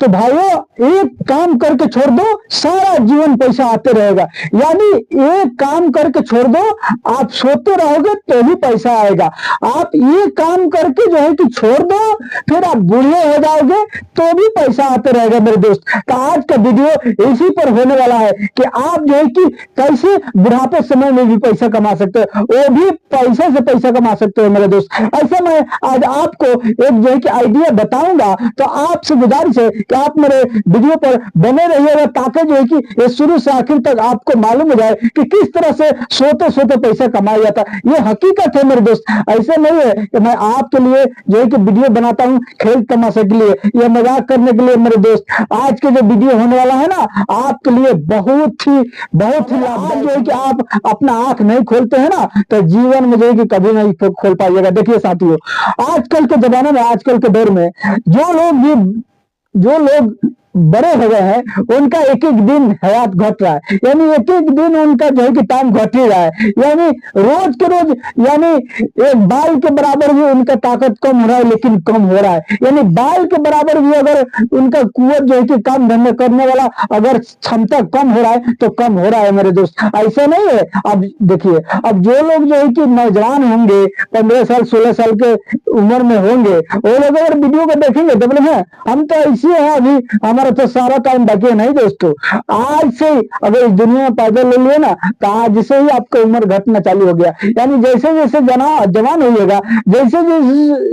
तो भाइयों एक काम करके छोड़ दो, सारा जीवन पैसा आते रहेगा। यानी एक काम करके छोड़ दो, आप सोते रहोगे तो भी पैसा आएगा। आप ये काम करके जो है कि छोड़ दो, फिर आप बूढ़े हो जाओगे तो भी पैसा आते रहेगा मेरे दोस्त। तो आज का वीडियो इसी पर होने वाला है कि आप जो है कि कैसे बुढ़ापे समय में भी पैसा कमा सकते हो, वो भी पैसे से पैसा कमा सकते हो मेरे दोस्त। ऐसे मैं आज आपको एक जो है कि आइडिया बताऊंगा, तो आपसे गुजारिश है कि आप मेरे वीडियो पर बने रहिएगा, ताकि जो है कि ये शुरू से आखिर तक आपको मालूम हो जाए कि किस तरह से सोते सोते पैसा कमाया जाता है। ये हकीकत है मेरे दोस्त। ऐसे नहीं है कि मैं आपके लिए जो है कि वीडियो बनाता हूं खेल तमाशे के लिए या मजाक करने के लिए मेरे दोस्त। आज के जो वीडियो होने वाला है ना, आपके लिए बहुत ही लाभदायक जो है कि आप अपना आंख नहीं खोलते हैं ना, तो जीवन में जो है कि कभी नहीं खोल पाइएगा। देखिए साथियों, आजकल के जमाने में, आजकल के दौर में जो लोग बड़े हो गए हैं, उनका एक एक दिन हयात घट रहा है। यानी एक एक दिन उनका जो है कि टाइम घट ही रहा है। यानी रोज के रोज, यानी एक बाल के बराबर भी उनका ताकत कम हो रहा है, लेकिन कम हो रहा है। यानी बाल के बराबर भी अगर उनका कुवत जो है कि काम धंधे करने वाला अगर क्षमता कम हो रहा है तो कम हो रहा है मेरे दोस्त। ऐसा नहीं है। अब देखिए, अब जो लोग जो है कि नौजवान होंगे, 15 साल 16 साल के उम्र में होंगे, वो लोग अगर वीडियो को देखेंगे तो बोले हम तो ऐसे हैं, अभी हमारा तो सारा टाइम बाकी है। नहीं दोस्तों, आज से अगर इस दुनिया में पैदा ले लिए ना, तो आज से ही आपका उम्र घटना चालू हो गया। यानी जैसे जैसे जवान होइएगा, जैसे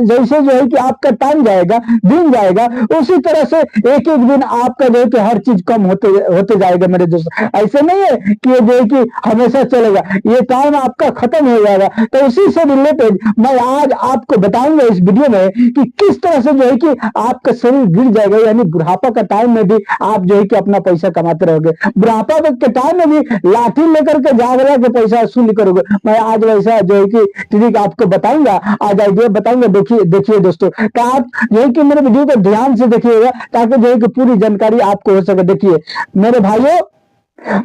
जैसे जो है कि आपका टाइम जाएगा, दिन जाएगा, उसी तरह से एक एक दिन आपका जो है कि हर चीज कम होते जाएगा मेरे दोस्तों। ऐसे नहीं है कि ये जो है कि हमेशा चलेगा, ये टाइम आपका खत्म हो जाएगा। तो उसी से रिलेटेड मैं आज आपको बताऊंगा इस वीडियो में कि किस तरह से जो है कि आपका शरीर गिर जाएगा। यानी बुढ़ापा का टाइम में भी आप जो है कि अपना पैसा कमाते रहोगे, बुढ़ापा के टाइम में भी लाठी लेकर के जागरा के पैसा वसूल करोगे। मैं आज वैसा जो है कि ट्रिक आपको बताऊंगा, आज आइडिया बताऊंगा। देखिए दोस्तों, तो आप जो है कि मेरे वीडियो को ध्यान से देखिएगा, ताकि जो है कि पूरी जानकारी आपको हो सके। देखिए मेरे भाइयों,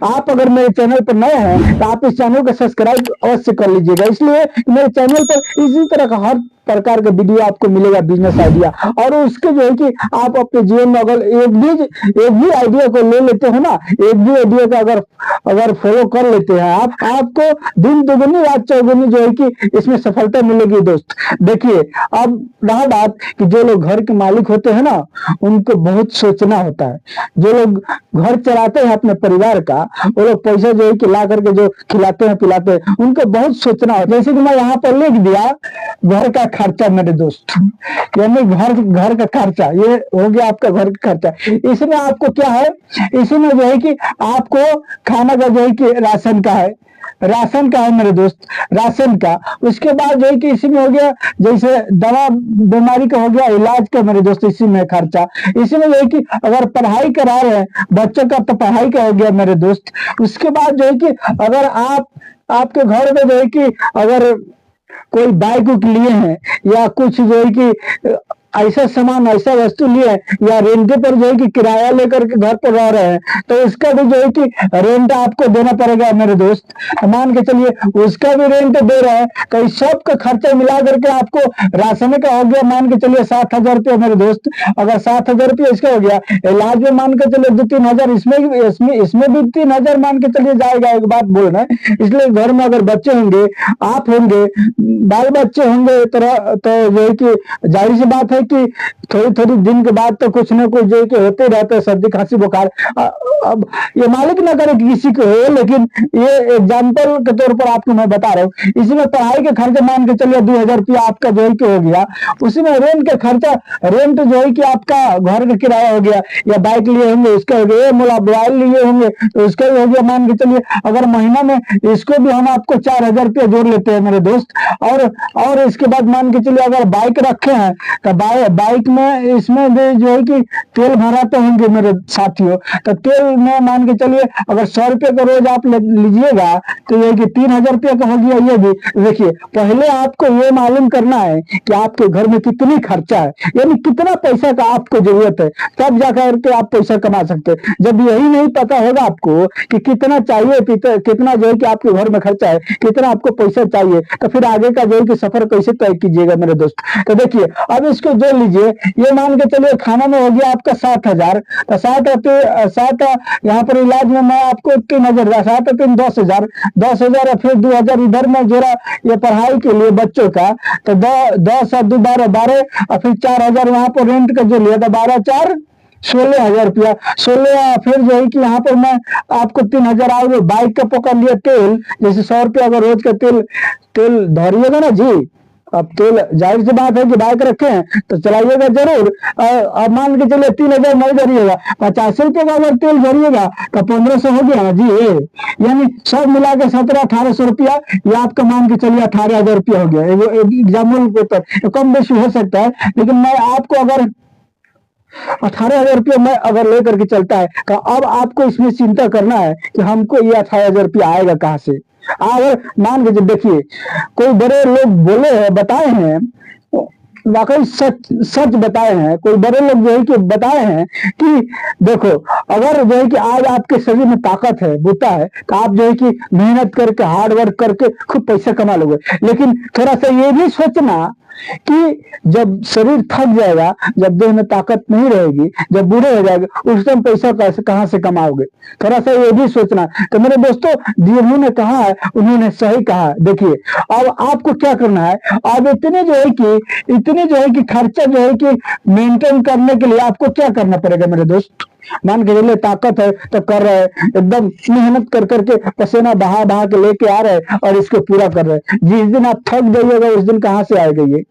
आप अगर मेरे चैनल पर नए हैं तो आप इस चैनल को सब्सक्राइब अवश्य कर लीजिएगा। इसलिए मेरे चैनल पर इसी तरह का हर प्रकार का वीडियो आपको मिलेगा, बिजनेस आइडिया। और उसके जो है कि आप अपने जीवन में अगर एक भी आइडिया को ले लेते हो ना, एक भी आइडिया का अगर फॉलो कर लेते हैं आपको दिन दुगनी रात चौगुनी जो है कि इसमें सफलता मिलेगी दोस्त। देखिए, अब रहा बात कि जो लोग घर के मालिक होते हैं ना, उनको बहुत सोचना होता है। जो लोग घर चलाते हैं अपने परिवार का, वो लोग पैसा जो है कि ला करके जो खिलाते हैं पिलाते हैं, उनको बहुत सोचना होता है। जैसे कि मैं यहाँ पर लिख दिया घर का खर्चा मेरे दोस्त, यानी घर का खर्चा, ये हो गया आपका घर का खर्चा। इसमें आपको क्या है, इसमें जो है कि आपको खाना का जो है कि राशन का है मेरे दोस्त, राशन का। उसके बाद जो है कि इसी में हो गया, जैसे दवा बीमारी का हो गया, इलाज का मेरे दोस्त, इसी में खर्चा। इसी में जो है कि अगर पढ़ाई करा रहे हैं बच्चों का, तो पढ़ाई का हो गया मेरे दोस्त। उसके बाद जो है कि अगर आपके घर में जो है कि अगर कोई बाइक उक लिए हैं, या कुछ जो है कि ऐसा सामान, ऐसा वस्तु लिए, या रेंट पर जो है कि किराया लेकर के घर पर रह रहे हैं, तो उसका भी जो है कि रेंट आपको देना पड़ेगा मेरे दोस्त। मान के चलिए उसका भी रेंट दे रहे हैं, तो इस सब का खर्चा मिला करके आपको राशन का हो गया मान के चलिए 7,000 रुपया मेरे दोस्त। अगर 7,000 रुपया इसका हो गया, इलाज में मान के चलिए 2-3 हजार, इसमें भी 3 हजार मान के चलिए जाएगा। एक बात बोल रहे हैं, इसलिए घर में अगर बच्चे होंगे, आप होंगे, बाल बच्चे होंगे, तो जो है कि जाहिर सी बात है कि थोड़ी दिन के बाद तो कुछ ना कुछ जो कि होते रहते हैं, सर्दी खांसी बुखार। अब ये मालिक ना करे कि किसी को हो, लेकिन ये एग्जाम्पल के तौर पर आपको मैं बता रहा हूँ। इसमें पढ़ाई के खर्चे मान के चलिए 2,000 रुपया आपका जो है कि हो गया। उसी में रेंट का खर्चा, रेंट जो है कि आपका घर का किराया हो गया, या बाइक लिए होंगे उसका हो गया, मोबाइल लिए होंगे तो उसका भी हो गया मान के चलिए। अगर महीना में इसको भी हम आपको 4,000 रुपया जोड़ लेते हैं मेरे दोस्त। और इसके बाद मान के चलिए अगर बाइक रखे हैं, तो बाइक में इसमें भी जो है कि तेल भराते होंगे मेरे साथियों। तो तेल में मान के चलिए अगर 100 रुपये का रोज आप लीजिएगा, तो ये कि 3,000 रुपया का हो गया। ये भी देखिए, पहले आपको ये मालूम करना है कि आपके घर में कितनी खर्चा है, यानी कितना पैसा का आपको जरूरत है, तब जाकर के आप पैसा कमा सकते हैं। जब यही नहीं पता होगा आपको कि कितना चाहिए, कितना जो है कि आपके घर में खर्चा है, कितना आपको पैसा चाहिए, तो फिर आगे का जो है कि सफर कैसे तय कीजिएगा मेरे दोस्त। तो देखिए, अब इसको जोड़ लीजिए, ये मान के चलिए खाना में हो गया आपका 7,000, तो सात यहाँ पर इलाज में मैं आपको 3,000, 7 3 10,000, 10,000 और फिर 2,000 इधर में जोड़ा ये पढ़ाई के लिए बच्चों का, तो 10 और 2 12 12 और फिर 4,000 वहां पर रेंट का जो लिया था, 12 4 16,000 रुपया, 16। फिर जो है कि यहाँ पर मैं आपको 3,000 आओगे, बाइक का पकड़ लिया, तेल जैसे 100 रुपया अगर रोज का तेल तेल धरिएगा ना जी, अब तेल जाहिर सी बात है कि बाइक रखे हैं तो चलाइएगा जरूर। अब मान के चलिए 3,000 नहीं भरिएगा, 50 रुपये का अगर तेल भरिएगा तो 1,500 हो गया ना जी, यानी सब मिला के 1700-1800 रुपया, ये आपका मान के चलिए 18,000 रुपया हो गया एग्जाम्पल के ऊपर, कम बेशी हो सकता है, लेकिन मैं आपको अगर 18,000 रुपया मैं अगर लेकर के चलता है तो अब आपको इसमें चिंता करना है कि हमको ये 18,000 रुपया आएगा कहाँ से। अगर मान के देखिए कोई बड़े लोग बोले हैं, बताए हैं, वाकई सच सच बताए हैं, कोई बड़े लोग जो है कि बताए हैं कि देखो अगर जो है कि आज आपके शरीर में ताकत है, बूता है, तो आप जो है कि मेहनत करके हार्ड वर्क करके खूब पैसा कमा लोगे, लेकिन थोड़ा सा ये भी सोचना कि जब शरीर थक जाएगा, जब देह में ताकत नहीं रहेगी, जब बूढ़े हो जाएंगे, उस टाइम पैसा कैसे कहां से कमाओगे, थोड़ा सा ये भी सोचना। तो मेरे दोस्तों जिन्होंने कहा है उन्होंने सही कहा है। देखिए अब आपको क्या करना है, अब इतने जो है कि खर्चा जो है कि मेंटेन करने के लिए आपको क्या करना पड़ेगा मेरे दोस्त। मान के चलिए ताकत है तो कर रहे हैं, एकदम मेहनत कर करके पसीना बहा बहा के लेके आ रहे हैं और इसको पूरा कर रहे हैं। जिस दिन आप थक जाइएगा उस दिन कहां से आएगा ये,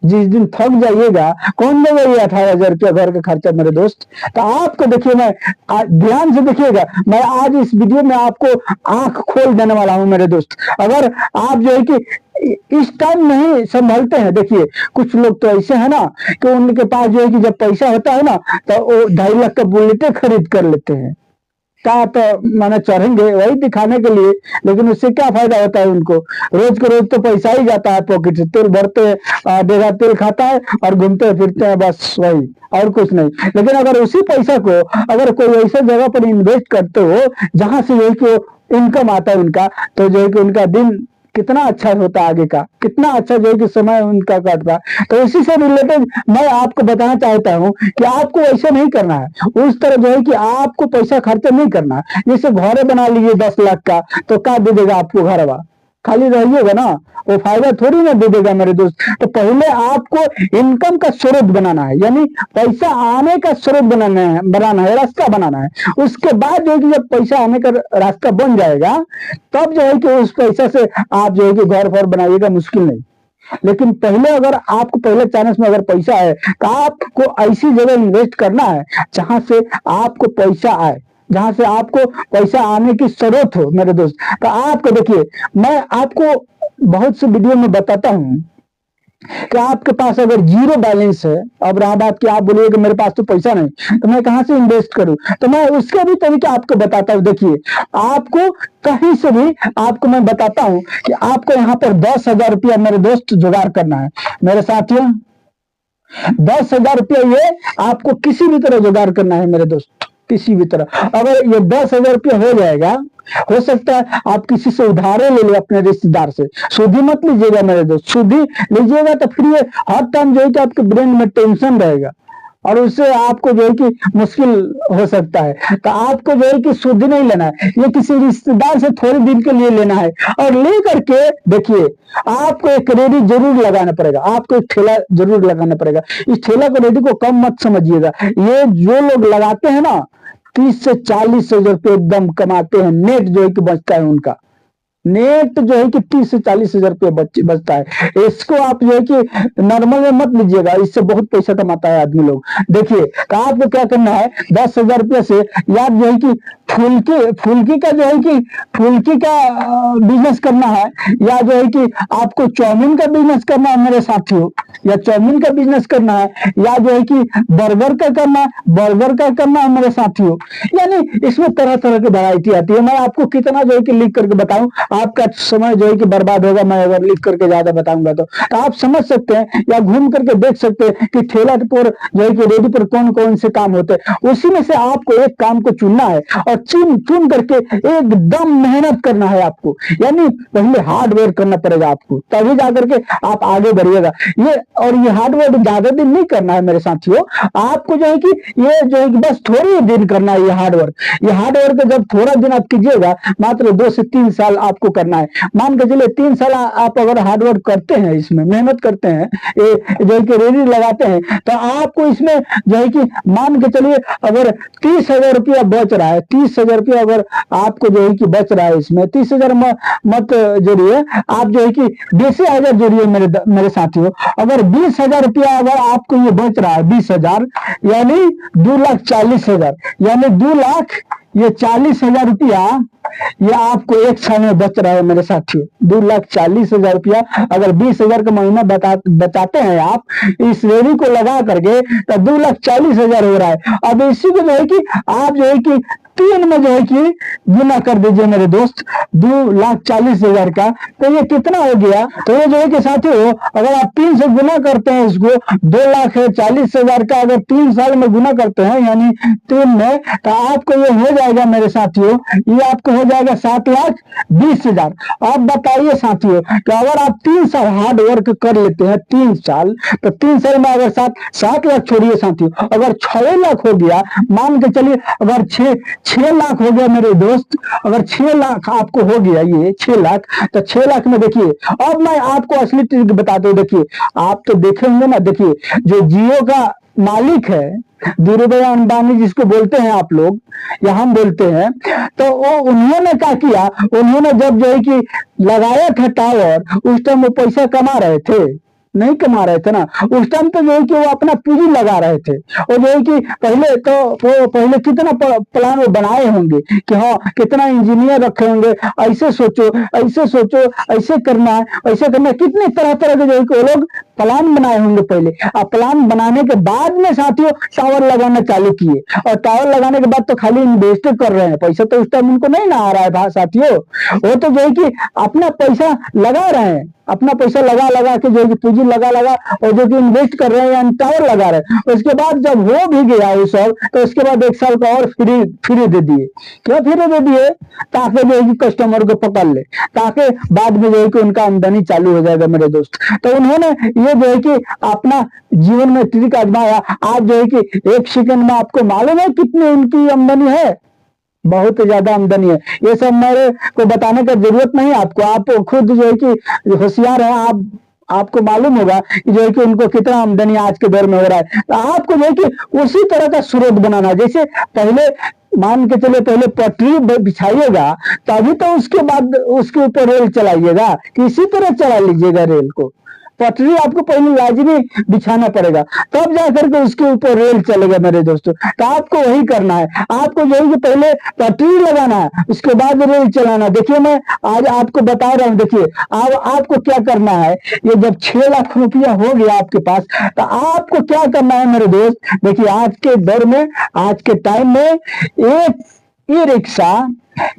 जिस दिन थक जाइएगा कौन देगा ये 18,000 रुपया घर का खर्चा मेरे दोस्त। तो आपको देखिए, मैं ध्यान से देखिएगा, मैं आज इस वीडियो में आपको आंख खोल देने वाला हूं मेरे दोस्त। अगर आप जो है कि इस टाइम नहीं संभलते हैं, देखिए कुछ लोग तो ऐसे है ना कि उनके पास जो है कि जब पैसा होता है ना तो वो 2.5 लाख का बुलेटें खरीद कर लेते हैं, क्या तो माने चढ़ेंगे वही दिखाने के लिए, लेकिन उससे क्या फायदा होता है उनको, रोज के रोज तो पैसा ही जाता है पॉकेट से, तेल भरते हैं, डेढ़ा तेल खाता है और घूमते फिरते हैं, बस वही और कुछ नहीं। लेकिन अगर उसी पैसा को अगर कोई ऐसे जगह पर इन्वेस्ट करते हो जहां से जो है कि इनकम आता है उनका, तो जो है कि उनका दिन कितना अच्छा होता है, आगे का कितना अच्छा जो है कि समय उनका काटता। तो इसी से रिलेटेड मैं आपको बताना चाहता हूं कि आपको ऐसा नहीं करना है, उस तरह जो है कि आपको पैसा खर्चा नहीं करना है। जैसे घरे बना लीजिए 10 लाख का, तो क्या दे देगा आपको घरवा, खाली रहिएगा ना, वो फायदा थोड़ी ना दे देगा मेरे दोस्त। तो पहले आपको इनकम का स्रोत बनाना है, यानी पैसा आने का स्रोत बनाना है, रास्ता बनाना है। उसके बाद जो है कि जब पैसा आने का रास्ता बन जाएगा तब जो है कि उस पैसा से आप जो है कि घर फर बनाइएगा, मुश्किल नहीं। लेकिन पहले अगर आपको पहले चांस में अगर पैसा है तो आपको ऐसी जगह इन्वेस्ट करना है जहां से आपको पैसा आए, जहां से आपको पैसा आने की जरूरत हो मेरे दोस्त। तो आपको देखिए, मैं आपको बहुत से वीडियो में बताता हूं कि आपके पास अगर जीरो बैलेंस है, अब रहा बात कि आप बोलिए कि मेरे पास तो पैसा नहीं तो मैं कहां से इन्वेस्ट करूं, तो मैं उसके भी तरीके आपको बताता हूं। देखिए आपको कहीं से भी आपको मैं बताता हूं कि आपको यहाँ पर 10,000 रुपया मेरे दोस्त जुगाड़ करना है मेरे साथियों। 10,000 रुपया ये आपको किसी भी तरह जुगाड़ करना है मेरे दोस्त, किसी भी तरह। अगर ये 10,000 रुपया हो जाएगा, हो सकता है आप किसी से उधारे ले ले, अपने रिश्तेदार से। सूदी मत लीजिएगा मेरे दोस्त, सूदी लीजिएगा तो फिर ये हर टाइम जो है कि आपके ब्रेन में टेंशन रहेगा और उससे आपको जो है कि मुश्किल हो सकता है। तो आपको जो है कि सूदी नहीं लेना है, ये किसी रिश्तेदार से थोड़े दिन के लिए लेना है। और ले करके देखिए आपको एक रेडी जरूर लगाना पड़ेगा, आपको एक ठेला जरूर लगाना पड़ेगा। इस ठेला को रेडी को कम मत समझिएगा, ये जो लोग लगाते हैं ना 30 से 40 हजार रुपये एकदम कमाते हैं, नेट जो है कि बचता है उनका, नेट जो है कि 30 से 40 हजार रुपये बचता है। इसको आप जो है कि नॉर्मल में मत लीजिएगा, इससे बहुत पैसा कमाता है आदमी लोग। देखिए तो आपको क्या करना है, 10,000 रुपये से या जो है कि फुल्की का जो है कि फुल्की का बिजनेस करना है, या जो है कि आपको चाउमीन का बिजनेस करना है मेरे साथियों, या चाउमीन का बिजनेस करना है, या जो है कि बर्गर का करना है मेरे साथियों। यानी इसमें तरह तरह की वैरायटी आती है। मैं आपको कितना जो है कि लिख करके बताऊं, आपका समय जो है कि बर्बाद होगा, मैं अगर लिख करके ज्यादा बताऊंगा तो आप समझ सकते हैं या घूम करके देख सकते हैं कि ठेला पर जो है कि रेडी पर कौन कौन से काम होते हैं। उसी में से आपको एक काम को चुनना है और चुन चुन करके एकदम मेहनत करना है आपको। यानी पहले हार्डवेयर करना पड़ेगा आपको, तभी जाकर के आप आगे बढ़िएगा। ये हार्डवेयर ज्यादा दिन नहीं करना है मेरे साथियों। आपको जो है कि ये जो है कि बस थोड़े दिन करना है ये हार्डवेयर को जब थोड़ा दिन आप कीजिएगा, मात्र 2 से 3 साल आपको करना है। मान के चलिए 3 साल आप अगर हार्डवर्क करते हैं, इसमें मेहनत करते हैं, जो है कि रेडी लगाते हैं, तो आपको इसमें जो है कि मान के चलिए अगर 30,000 रुपया बच रहा है, 30,000 रुपया अगर आपको जो है कि बच रहा है, इसमें 30,000 मत जोड़िए, आप जो है कि 20,000 जोड़िए मेरे साथियों। अगर 20,000 रुपया अगर आपको ये बच रहा है, 20,000 यानी 2,40,000, यानी 2,40,000 रुपया ये आपको एक साल में बच रहा है मेरे साथियों। 2,40,000 रुपया अगर 20,000 का महीना बचाते हैं आप इस रेडी को लगा करके, तो 2,40,000 हो रहा है। अब इसी को जो है कि आप जो है कि 3 में जो है कि गुना कर दीजिए मेरे दोस्त, 2,40,000 का, तो ये कितना हो गया? तो ये जो है कि साथियों अगर आप 3 से गुना करते हैं इसको, 2,40,000 का अगर 3 साल में गुना करते हैं यानी 3 में, तो आपको ये हो जाएगा मेरे साथियों, ये आपको हो जाएगा 7,20,000। अब बताइए साथियों कि अगर आप 3 साल हार्ड वर्क कर लेते हैं, 3 साल, तो 3 साल में अगर 7 लाख छोड़िए साथियों, अगर 6 लाख हो गया, मान के चलिए अगर 6 लाख हो गया मेरे दोस्त, अगर 6 लाख आपको हो गया, ये 6 लाख, तो 6 लाख में देखिए, अब मैं आपको असली ट्रिक बताता हूँ। देखिए आप तो देखे होंगे ना, देखिए जो जियो का मालिक है, धीरूभाई अंबानी जिसको बोलते हैं आप लोग या हम बोलते हैं, तो वो उन्होंने क्या किया, उन्होंने जब जो है कि लगाया था टावर, उस टाइम वो पैसा कमा रहे थे? नहीं कमा रहे थे ना। उस टाइम तो जो है कि वो अपना पूंजी लगा रहे थे, और जो है कि पहले कितना प्लान वो बनाए होंगे कि हाँ कितना इंजीनियर रखे होंगे, ऐसे सोचो ऐसे सोचो, ऐसे करना है ऐसे करना है, कितने तरह तरह के जो है कि वो लोग प्लान बनाए होंगे पहले। अब प्लान बनाने के बाद में साथियों टावर लगाना चालू किए, और टावर लगाने के बाद तो खाली इन्वेस्ट कर रहे हैं, पैसा तो उस टाइम उनको नहीं ना आ रहा है साथियों। वो तो जो है कि अपना पैसा लगा रहे हैं, अपना पैसा लगा लगा के जो है कि पूंजी लगा और जो कि इन्वेस्ट कर रहे हैं या टावर लगा रहे हैं। उसके बाद जब हो भी गया वो सब, तो उसके बाद 1 साल का और फ्री दे दिए। क्यों फ्री दे दिए? ताकि जो है कि कस्टमर को पकड़ ले, ताकि बाद में जो है कि उनका आमदनी चालू हो जाएगा मेरे दोस्त। तो उन्होंने ये जो है कि अपना जीवन में ट्रिक आजमाया। आप जो है कि 1 सेकंड में आपको मालूम है कितनी उनकी आमदनी है? बहुत ज्यादा आमदनी है। ये सब मेरे को बताने का जरूरत नहीं आपको, आप खुद जो है कि होशियार है, आपको मालूम होगा कि जो है कि उनको कितना आमदनी आज के दौर में हो रहा है। तो आपको जो है कि उसी तरह का स्रोत बनाना, जैसे पहले मान के चले पहले पटरी बिछाइएगा, तभी तो उसके बाद उसके ऊपर रेल चलाइएगा, किसी तरह चला लीजिएगा रेल को। पटरी आपको पहले लाजमी बिछाना पड़ेगा, तब जाकर के उसके ऊपर रेल चलेगा मेरे दोस्तों। तो आपको वही करना है, आपको जो है कि पहले पटरी लगाना है, उसके बाद रेल चलाना। देखिए मैं आज आपको बता रहा हूँ, देखिए अब आपको क्या करना है। ये जब 6 लाख रुपया हो गया आपके पास, तो आपको क्या करना है मेरे दोस्त। देखिए आज के दौर में, आज के टाइम में एक ई रिक्शा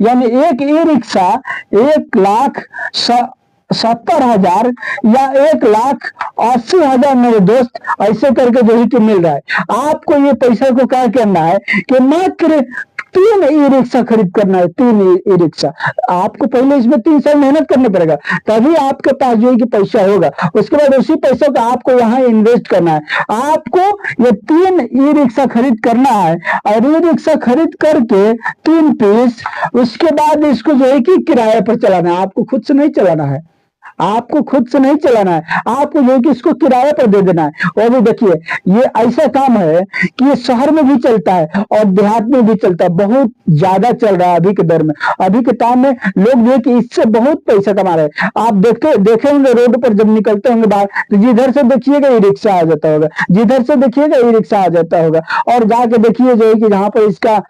यानी एक ई रिक्शा 1,70,000 या 1,80,000 मेरे दोस्त ऐसे करके जो है कि मिल रहा है। आपको ये पैसा को क्या करना है कि मात्र 3 ई रिक्शा खरीद करना है, 3 ई रिक्शा। आपको पहले इसमें 3 साल मेहनत करना पड़ेगा, तभी आपके पास जो है कि पैसा होगा। उसके बाद उसी पैसे को आपको यहाँ इन्वेस्ट करना है। आपको ये 3 ई रिक्शा खरीद करना है, और ई रिक्शा खरीद करके 3 पीस, उसके बाद इसको जो है कि किराए पर चलाना है। आपको खुद से नहीं चलाना है, आपको खुद से नहीं चलाना है, आपको जो है कि इसको किराए पर दे देना है। और भी देखिए ये ऐसा काम है कि ये शहर में भी चलता है और देहात में भी चलता है, बहुत ज्यादा चल रहा है अभी के दौर में। अभी के टाइम में लोग जो है कि इससे बहुत पैसा कमा रहे हैं। आप देखे होंगे रोड पर जब निकलते होंगे बाहर, तो जिधर से देखिएगा ई रिक्शा आ जाता होगा, जिधर से देखिएगा ई रिक्शा आ जाता होगा। और जाके देखिए जो है कि जहाँ पर इसका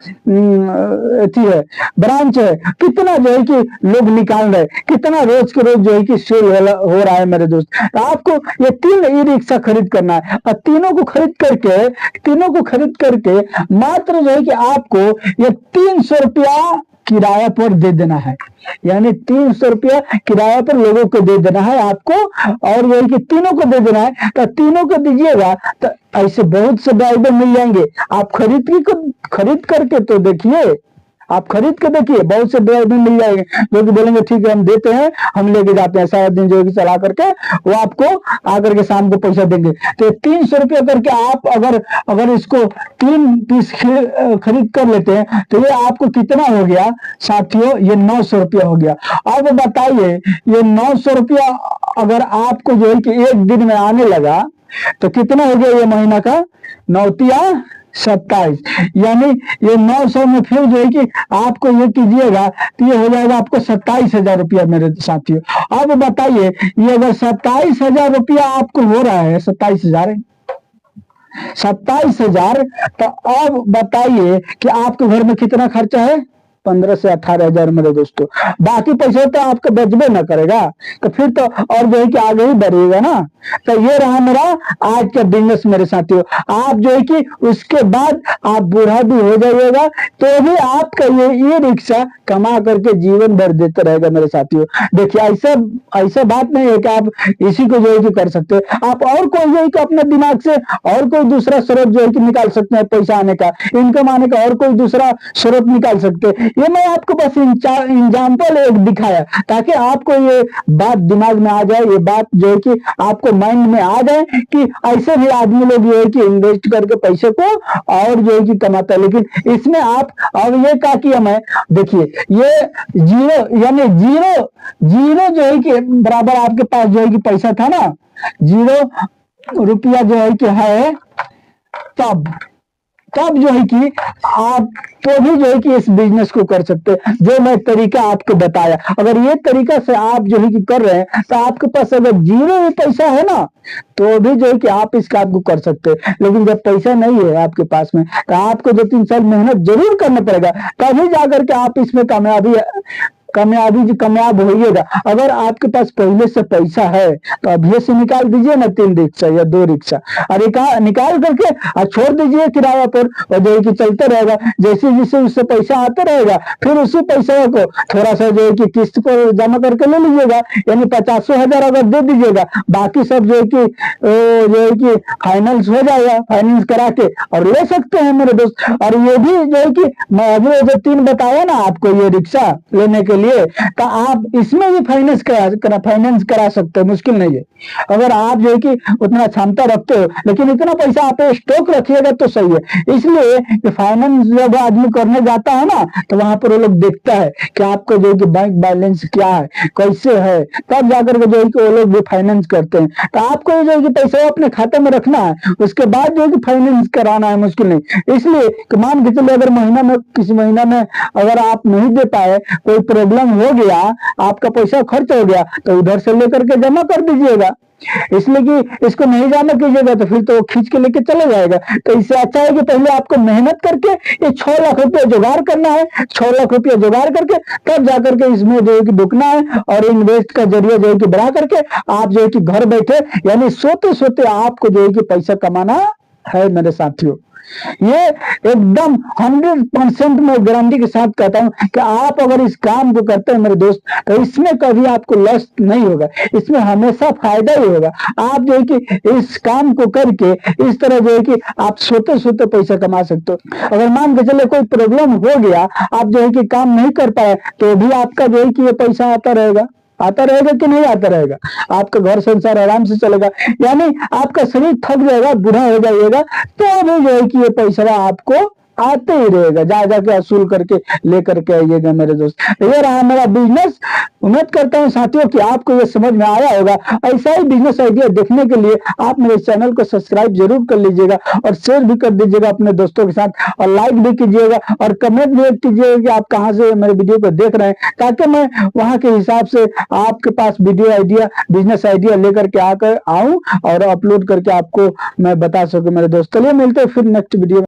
है ब्रांच है, कितना जो है कि लोग निकाल रहे, कितना रोज के रोज जो है कि हो रहा है मेरे दोस्त। तो आपको ये 3 ई रिक्शा खरीद करना है, और तीनों को खरीद करके मात्र जो है कि आपको ये 300 रुपया किराया पर दे देना है। यानी 300 रुपया किराया पर लोगों को दे देना है आपको, और यही कि तीनों को दे देना है। तो तीनों को दीजिएगा तो ऐसे बहुत से ड्राइवर मिल जाएंगे। आप खरीद करके तो देखिए, आप खरीद के देखिए, बहुत से ड्राइवर मिल जाएंगे जो कि बोलेंगे ठीक है हम देते हैं, हम लेके जाते हैं, सारा दिन जो है कि चला करके वो आपको आकर के शाम को पैसा देंगे। तो 300 रुपया करके आप अगर इसको 3 पीस खरीद कर लेते हैं तो ये आपको कितना हो गया साथियों, ये 900 रुपया हो गया। अब बताइए ये 900 रुपया अगर आपको जो है कि एक दिन में आने लगा तो कितना हो गया ये महीना का, 9×3=27, यानी ये 900 में फिर जो है कि आपको ये कीजिएगा तो ये हो जाएगा आपको 27,000 रुपया मेरे साथियों। अब बताइए ये अगर 27,000 रुपया आपको हो रहा है, 27,000, तो अब बताइए कि आपके घर में कितना खर्चा है, 15 से 18,000 मेरे दोस्तों। बाकी पैसे तो आपका बचबे ना करेगा, तो फिर तो और जो है कि आगे ही बढ़ेगा ना। तो ये रहा मेरा आज का बिजनेस मेरे साथियों। आप जो है कि उसके बाद आप बूढ़ा भी हो जाइएगा तो भी आपका ये रिक्शा कमा करके जीवन भर देते रहेगा मेरे साथियों। देखिए ऐसा बात नहीं है कि आप इसी को जो है कि कर सकते हैं, आप और कोई जो है कि अपने दिमाग से और कोई दूसरा स्रोत जो है कि निकाल सकते हैं, पैसा आने का, इनकम आने का और कोई दूसरा स्रोत निकाल सकते हैं। ये मैं आपको बस एग्जाम्पल एक दिखाया ताकि आपको ये बात दिमाग में आ जाए, ये बात जो है कि आपको माइंड में आ जाए कि ऐसे भी आदमी लोग जो है कि इन्वेस्ट करके पैसे को और जो है कि कमाता है। लेकिन इसमें आप अब ये क्या किया मैं, देखिए ये जीरो यानी जीरो जो है कि बराबर आपके पास जो है कि पैसा था ना, 0 रुपया जो है कि है, तब जो है कि आप तो भी जो है कि इस बिजनेस को कर सकते हैं जो मैं तरीका आपको बताया। अगर ये तरीका से आप जो है कि कर रहे हैं तो आपके पास अगर 0 भी पैसा है ना तो भी जो है कि आप इस काम को कर सकते हैं। लेकिन जब पैसा नहीं है आपके पास में तो आपको 2-3 साल मेहनत जरूर करना पड़ेगा, तभी जाकर के आप इसमें कामयाब होइएगा। अगर आपके पास पहले से पैसा है तो अभी से निकाल दीजिए ना 3 रिक्शा या 2 रिक्शा, और निकाल करके और छोड़ दीजिए किराया पर, और जो है कि चलते रहेगा। जैसे जैसे उससे पैसा आता रहेगा फिर उसी पैसा को थोड़ा सा जो है कि किस्त पर जमा करके ले लीजिएगा, यानी 50,000 अगर दे दीजिएगा, बाकी सब जो है कि फाइनेंस हो जाएगा, फाइनेंस करा के और ले सकते हैं मेरे दोस्त। और ये भी जो है कि मैं अभी जो 3 बताया ना आपको ये रिक्शा लेने के लिए, तो आप इसमें भी फाइनेंस करा सकते हो, मुश्किल नहीं है। अगर आप जो है कि उतना क्षमता रखते हो, लेकिन इतना पैसा आप स्टॉक रखिएगा तो सही है। इसलिए कि फाइनेंस जब आदमी करने जाता है ना तो वहां पर वो लोग देखता है कि आपको जो है कि बैंक बैलेंस क्या है, कैसे है, तब जाकर के जो है कि वो लोग भी फाइनेंस करते हैं। तो आपको जो है कि पैसा अपने खाते में रखना है, उसके बाद जो है कि फाइनेंस कराना है, मुश्किल नहीं। इसलिए कि मान के चलिए अगर किसी महीना में अगर आप नहीं दे पाए, कोई प्रॉब्लम हो गया, आपका पैसा खर्च हो गया, तो उधर से लेकर के जमा कर दीजिएगा। इसलिए कि इसको नहीं जमा कीजिएगा तो फिर तो वो खींच के लेके चले जाएगा। तो इससे अच्छा है कि पहले आपको मेहनत करके ये 6 लाख रुपया जुगाड़ करना है, 6 लाख रुपया जुगाड़ करके तब जाकर के इसमें जो है कि ढुकना है, और इन्वेस्ट का जरिया जो है कि बढ़ा करके आप जो है कि घर बैठे यानी सोते सोते आपको जो है कि पैसा कमाना है मेरे साथियों। ये एकदम 100% मैं गारंटी के साथ कहता हूं कि आप अगर इस काम को करते हैं मेरे दोस्त तो इसमें कभी आपको लॉस नहीं होगा, इसमें हमेशा फायदा ही होगा। आप जो है कि इस काम को करके इस तरह जो है कि आप सोते सोते पैसा कमा सकते हो। अगर मान के चले कोई प्रॉब्लम हो गया, आप जो है कि काम नहीं कर पाए, तो भी आपका जो है कि ये पैसा आता रहेगा कि नहीं आता रहेगा, आपका घर संसार आराम से चलेगा। यानी आपका शरीर थक जाएगा, बूढ़ा हो जाइएगा, तो भी जो है कि ये पैसा आपको आते ही रहेगा, जा जाके असूल करके लेकर के आइएगा मेरे दोस्त। ये रहा मेरा बिजनेस। उम्मीद करता हूँ साथियों कि आपको ये समझ में आया होगा। ऐसा ही बिजनेस आइडिया देखने के लिए आप मेरे चैनल को सब्सक्राइब जरूर कर लीजिएगा और शेयर भी कर दीजिएगा अपने दोस्तों के साथ, और लाइक भी कीजिएगा और कमेंट भी कीजिएगा कि आप कहाँ से मेरे वीडियो को देख रहे हैं, ताकि मैं वहां के हिसाब से आपके पास वीडियो आइडिया, बिजनेस आइडिया लेकर के आऊं और अपलोड करके आपको मैं बता सकूं मेरे दोस्त। चलिए मिलते हैं फिर नेक्स्ट वीडियो में।